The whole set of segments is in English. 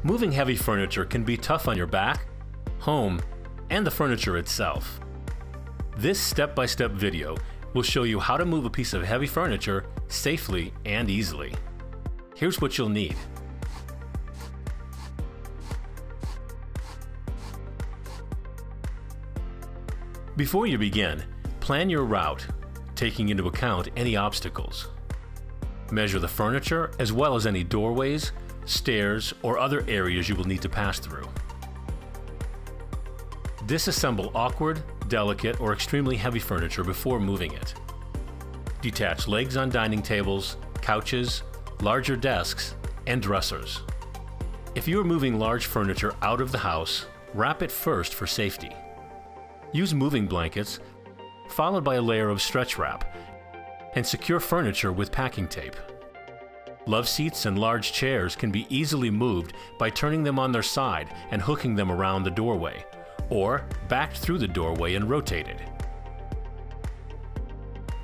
Moving heavy furniture can be tough on your back, home, and the furniture itself. This step-by-step video will show you how to move a piece of heavy furniture safely and easily. Here's what you'll need. Before you begin, plan your route, taking into account any obstacles. Measure the furniture as well as any doorways, stairs, or other areas you will need to pass through. Disassemble awkward, delicate, or extremely heavy furniture before moving it. Detach legs on dining tables, couches, larger desks, and dressers. If you are moving large furniture out of the house, wrap it first for safety. Use moving blankets, followed by a layer of stretch wrap, and secure furniture with packing tape. Love seats and large chairs can be easily moved by turning them on their side and hooking them around the doorway, or backed through the doorway and rotated.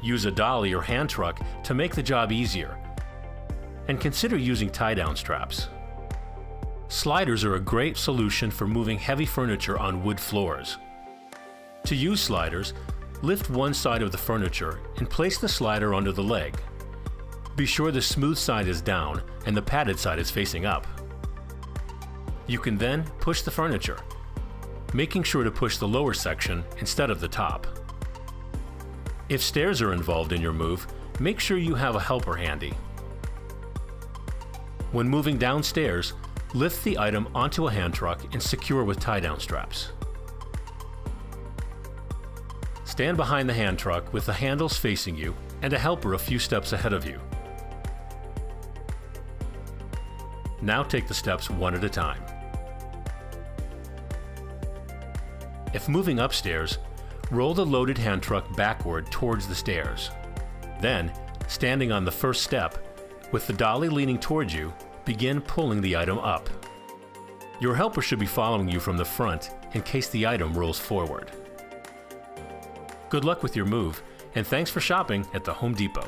Use a dolly or hand truck to make the job easier, and consider using tie-down straps. Sliders are a great solution for moving heavy furniture on wood floors. To use sliders, lift one side of the furniture and place the slider under the leg. Be sure the smooth side is down and the padded side is facing up. You can then push the furniture, making sure to push the lower section instead of the top. If stairs are involved in your move, make sure you have a helper handy. When moving downstairs, lift the item onto a hand truck and secure with tie-down straps. Stand behind the hand truck with the handles facing you and a helper a few steps ahead of you. Now take the steps one at a time. If moving upstairs, roll the loaded hand truck backward towards the stairs. Then, standing on the first step, with the dolly leaning towards you, begin pulling the item up. Your helper should be following you from the front in case the item rolls forward. Good luck with your move, and thanks for shopping at the Home Depot.